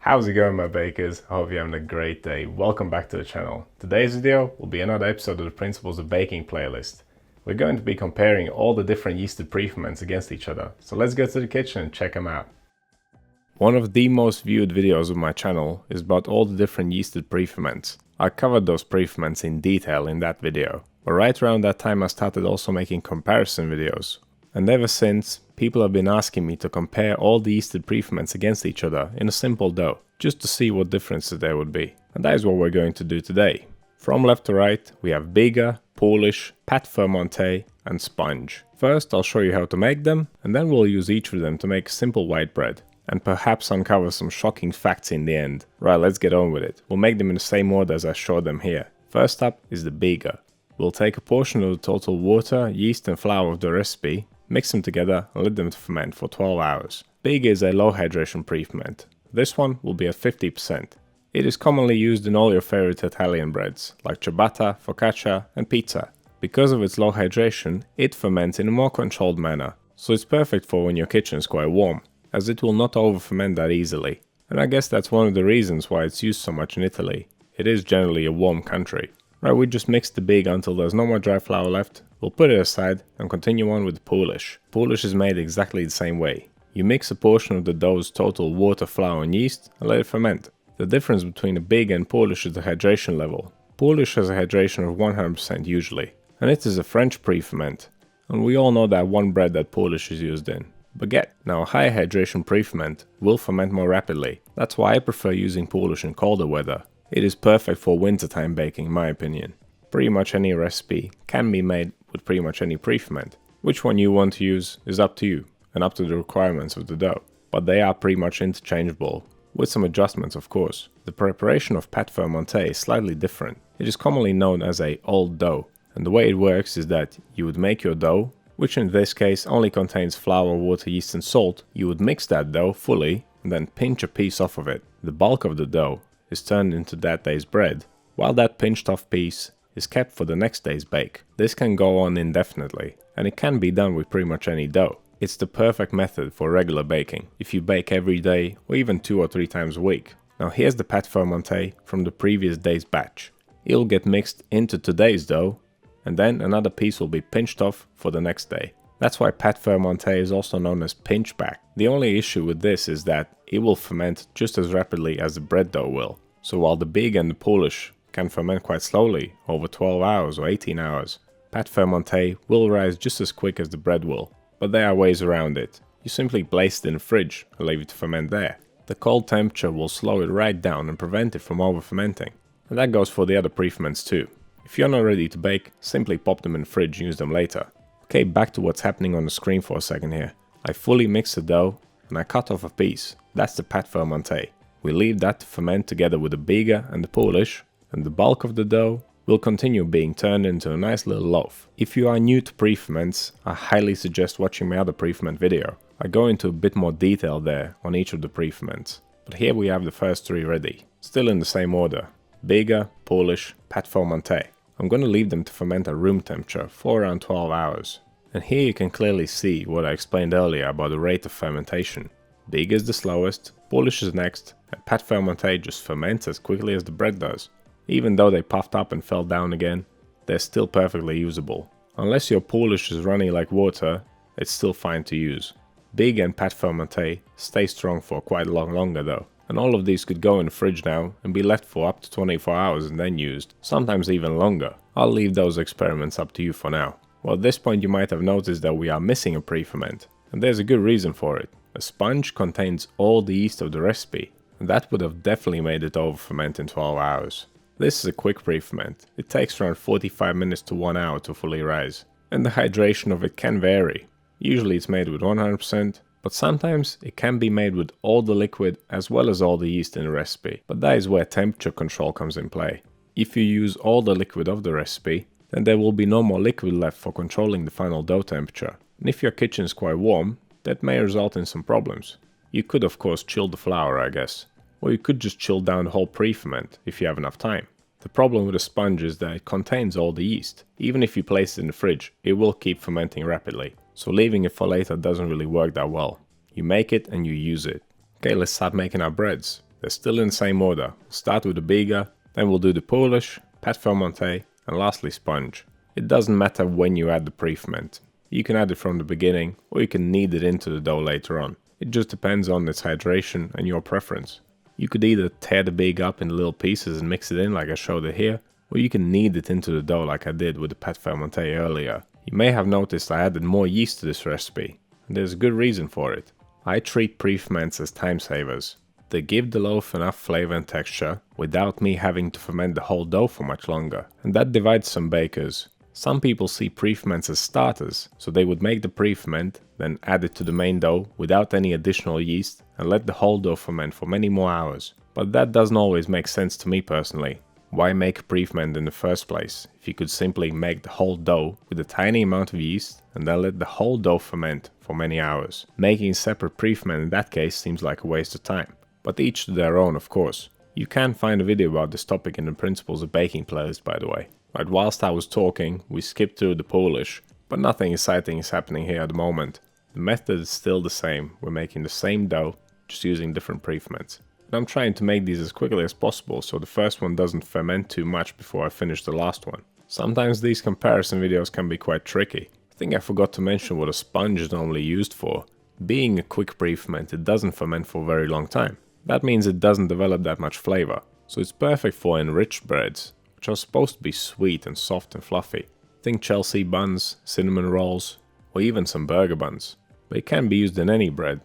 How's it going, my bakers? I hope you're having a great day. Welcome back to the channel. Today's video will be another episode of the Principles of Baking playlist. We're going to be comparing all the different yeasted pre-ferments against each other. So let's go to the kitchen and check them out. One of the most viewed videos of my channel is about all the different yeasted pre-ferments. I covered those pre-ferments in detail in that video. But right around that time I started also making comparison videos. And ever since, people have been asking me to compare all the yeasted pre-ferments against each other in a simple dough, just to see what differences there would be. And that is what we're going to do today. From left to right, we have Biga, Poolish, Pâte Fermentée, and Sponge. First, I'll show you how to make them, and then we'll use each of them to make simple white bread, and perhaps uncover some shocking facts in the end. Right, let's get on with it. We'll make them in the same order as I showed them here. First up is the Biga. We'll take a portion of the total water, yeast and flour of the recipe, mix them together and let them ferment for 12 hours. Biga is a low hydration pre-ferment. This one will be at 50%. It is commonly used in all your favorite Italian breads, like ciabatta, focaccia and pizza. Because of its low hydration, it ferments in a more controlled manner, so it's perfect for when your kitchen is quite warm, as it will not over-ferment that easily. And I guess that's one of the reasons why it's used so much in Italy. It is generally a warm country. Right, we just mix the Biga until there's no more dry flour left. We'll put it aside and continue on with the Poolish. Poolish is made exactly the same way. You mix a portion of the dough's total water, flour and yeast and let it ferment. The difference between the Biga and Poolish is the hydration level. Poolish has a hydration of 100% usually, and it is a French pre-ferment. And we all know that one bread that Poolish is used in, baguette. Now a higher hydration pre-ferment will ferment more rapidly. That's why I prefer using Poolish in colder weather. It is perfect for wintertime baking in my opinion. Pretty much any recipe can be made with pretty much any pre-ferment. Which one you want to use is up to you and up to the requirements of the dough. But they are pretty much interchangeable, with some adjustments of course. The preparation of Pâte Fermentée is slightly different. It is commonly known as a old dough, and the way it works is that you would make your dough, which in this case only contains flour, water, yeast and salt. You would mix that dough fully and then pinch a piece off of it. The bulk of the dough is turned into that day's bread, while that pinched off piece is kept for the next day's bake. This can go on indefinitely, and it can be done with pretty much any dough. It's the perfect method for regular baking, if you bake every day or even 2 or 3 times a week. Now here's the Pâte Fermentée from the previous day's batch. It'll get mixed into today's dough, and then another piece will be pinched off for the next day. That's why Pâte Fermentée is also known as pinch back. The only issue with this is that it will ferment just as rapidly as the bread dough will. So while the Biga and the Poolish can ferment quite slowly, over 12 hours or 18 hours, Pâte Fermentée will rise just as quick as the bread will. But there are ways around it. You simply place it in the fridge and leave it to ferment there. The cold temperature will slow it right down and prevent it from over fermenting. And that goes for the other pre-ferments too. If you're not ready to bake, simply pop them in the fridge and use them later. Okay, back to what's happening on the screen for a second here. I fully mix the dough and I cut off a piece. That's the Pâte Fermentée. We leave that to ferment together with the Biga and the Poolish, and the bulk of the dough will continue being turned into a nice little loaf. If you are new to pre-ferments, I highly suggest watching my other pre-ferment video. I go into a bit more detail there on each of the pre-ferments. But here we have the first 3 ready, still in the same order. Biga, Poolish, Pâte Fermentée. I'm going to leave them to ferment at room temperature for around 12 hours. And here you can clearly see what I explained earlier about the rate of fermentation. Biga is the slowest, Poolish is next, and Pâte Fermentée just ferments as quickly as the bread does. Even though they puffed up and fell down again, they're still perfectly usable. Unless your Poolish is running like water, it's still fine to use. Biga and Pâte Fermentée stay strong for quite a lot longer though, and all of these could go in the fridge now and be left for up to 24 hours and then used, sometimes even longer. I'll leave those experiments up to you for now. Well, at this point you might have noticed that we are missing a pre-ferment, and there's a good reason for it. A sponge contains all the yeast of the recipe, and that would have definitely made it over ferment in 12 hours. This is a quick pre-ferment. It takes around 45 minutes to 1 hour to fully rise, and the hydration of it can vary. Usually it's made with 100%, but sometimes it can be made with all the liquid as well as all the yeast in the recipe. But that is where temperature control comes in play. If you use all the liquid of the recipe, then there will be no more liquid left for controlling the final dough temperature. And if your kitchen is quite warm, that may result in some problems. You could of course chill the flour, I guess. Or you could just chill down the whole pre-ferment if you have enough time. The problem with a sponge is that it contains all the yeast. Even if you place it in the fridge, it will keep fermenting rapidly. So leaving it for later doesn't really work that well. You make it and you use it. Okay, let's start making our breads. They're still in the same order. We'll start with the Biga, then we'll do the Poolish, Pâte Fermentée, and lastly sponge. It doesn't matter when you add the pre-ferment. You can add it from the beginning, or you can knead it into the dough later on. It just depends on its hydration and your preference. You could either tear the Biga up in little pieces and mix it in like I showed it here, or you can knead it into the dough like I did with the Pâte Fermentée earlier. You may have noticed I added more yeast to this recipe, and there's a good reason for it. I treat pre-ferments as time savers. They give the loaf enough flavor and texture without me having to ferment the whole dough for much longer, and that divides some bakers. Some people see pre-ferments as starters, so they would make the pre-ferment, then add it to the main dough without any additional yeast and let the whole dough ferment for many more hours. But that doesn't always make sense to me personally. Why make a pre-ferment in the first place if you could simply make the whole dough with a tiny amount of yeast and then let the whole dough ferment for many hours? Making a separate pre-ferment in that case seems like a waste of time. But each to their own, of course. You can find a video about this topic in the Principles of Baking playlist, by the way. Right, whilst I was talking, we skipped through the Polish, but nothing exciting is happening here at the moment. The method is still the same. We're making the same dough, just using different pre-ferments. And I'm trying to make these as quickly as possible so the first one doesn't ferment too much before I finish the last one. Sometimes these comparison videos can be quite tricky. I think I forgot to mention what a sponge is normally used for. Being a quick pre-ferment, it doesn't ferment for a very long time. That means it doesn't develop that much flavor, so it's perfect for enriched breads, which are supposed to be sweet and soft and fluffy. Think Chelsea buns, cinnamon rolls, or even some burger buns. But it can be used in any bread.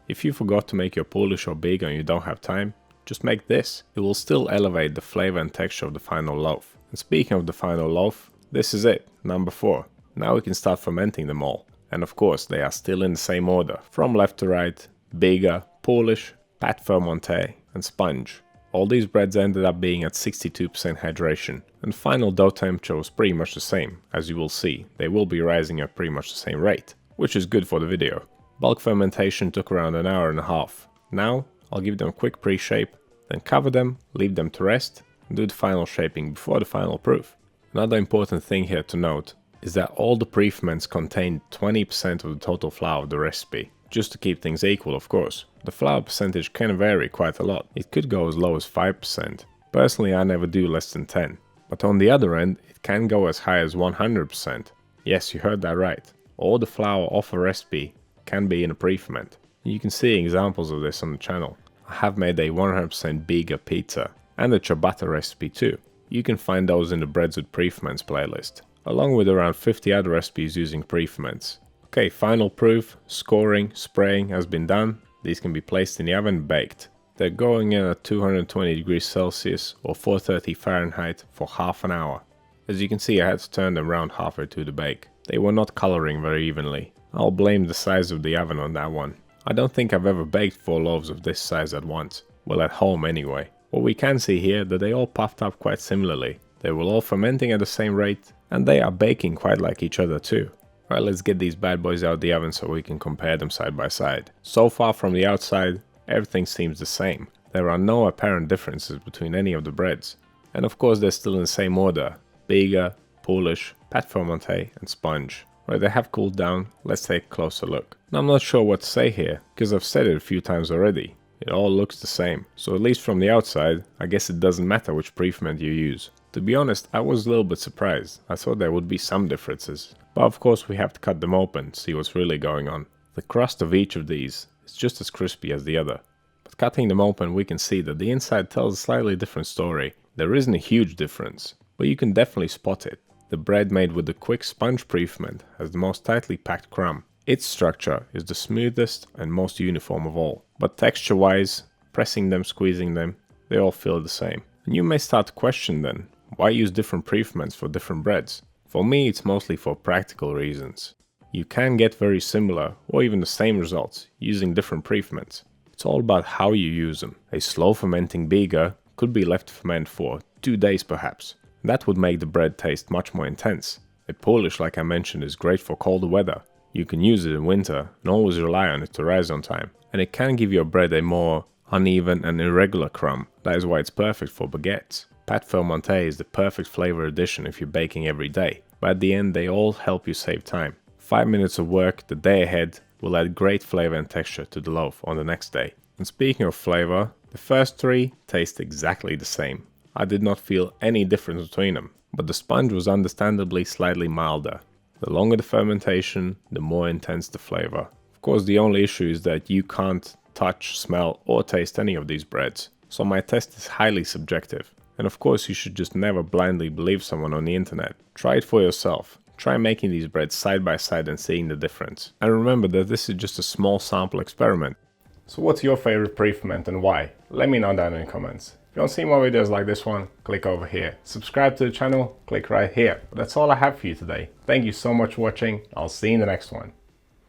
If you forgot to make your Polish or Biga and you don't have time, just make this. It will still elevate the flavor and texture of the final loaf. And speaking of the final loaf, this is it, number 4. Now we can start fermenting them all. And of course they are still in the same order, from left to right: Biga, Polish, Pâte Fermentée, and sponge. All these breads ended up being at 62% hydration, and final dough temperature was pretty much the same. As you will see, they will be rising at pretty much the same rate, which is good for the video. Bulk fermentation took around an hour and a half. Now I'll give them a quick pre-shape, then cover them, leave them to rest, and do the final shaping before the final proof. Another important thing here to note is that all the pre-ferments contain 20% of the total flour of the recipe, just to keep things equal, of course. The flour percentage can vary quite a lot. It could go as low as 5%. Personally, I never do less than 10. But on the other end, it can go as high as 100%. Yes, you heard that right. All the flour off a recipe can be in a pre-ferment. You can see examples of this on the channel. I have made a 100% Biga pizza and a ciabatta recipe too. You can find those in the Breads with Preferments playlist, along with around 50 other recipes using pre-ferments. Okay, final proof, scoring, spraying has been done. These can be placed in the oven and baked. They're going in at 220 degrees Celsius or 430 Fahrenheit for half an hour. As you can see, I had to turn them around halfway through the bake. They were not coloring very evenly. I'll blame the size of the oven on that one. I don't think I've ever baked 4 loaves of this size at once. Well, at home anyway. What we can see here that they all puffed up quite similarly. They were all fermenting at the same rate, and they are baking quite like each other too. Alright, let's get these bad boys out of the oven so we can compare them side by side. So far from the outside, everything seems the same. There are no apparent differences between any of the breads. And of course they're still in the same order: Biga, Polish, Pâte Fermentée, and sponge. Right, they have cooled down. Let's take a closer look. Now, I'm not sure what to say here, because I've said it a few times already. It all looks the same. So at least from the outside, I guess it doesn't matter which pre-ferment you use. To be honest, I was a little bit surprised. I thought there would be some differences. But of course we have to cut them open, see what's really going on. The crust of each of these is just as crispy as the other. But cutting them open, we can see that the inside tells a slightly different story. There isn't a huge difference, but you can definitely spot it. The bread made with the quick sponge pre-ferment has the most tightly packed crumb. Its structure is the smoothest and most uniform of all. But texture-wise, pressing them, squeezing them, they all feel the same. And you may start to question then, why use different pre-ferments for different breads? For me, it's mostly for practical reasons. You can get very similar or even the same results using different pre-ferments. It's all about how you use them. A slow fermenting Biga could be left to ferment for 2 days perhaps. That would make the bread taste much more intense. A Polish, like I mentioned, is great for colder weather. You can use it in winter and always rely on it to rise on time. And it can give your bread a more uneven and irregular crumb. That is why it's perfect for baguettes. Pâte Fermentée is the perfect flavor addition if you're baking every day. But at the end, they all help you save time. 5 minutes of work the day ahead will add great flavor and texture to the loaf on the next day. And speaking of flavor, The first three taste exactly the same. I did not feel any difference between them, but the sponge was understandably slightly milder. The longer the fermentation, the more intense the flavor. Of course, the only issue is that you can't touch, smell, or taste any of these breads, so my test is highly subjective. And of course, you should just never blindly believe someone on the internet. Try it for yourself. Try making these breads side by side and seeing the difference. And remember that this is just a small sample experiment. So what's your favorite pre-ferment and why? Let me know down in the comments. If you want to see more videos like this one, click over here. Subscribe to the channel, click right here. But that's all I have for you today. Thank you so much for watching. I'll see you in the next one.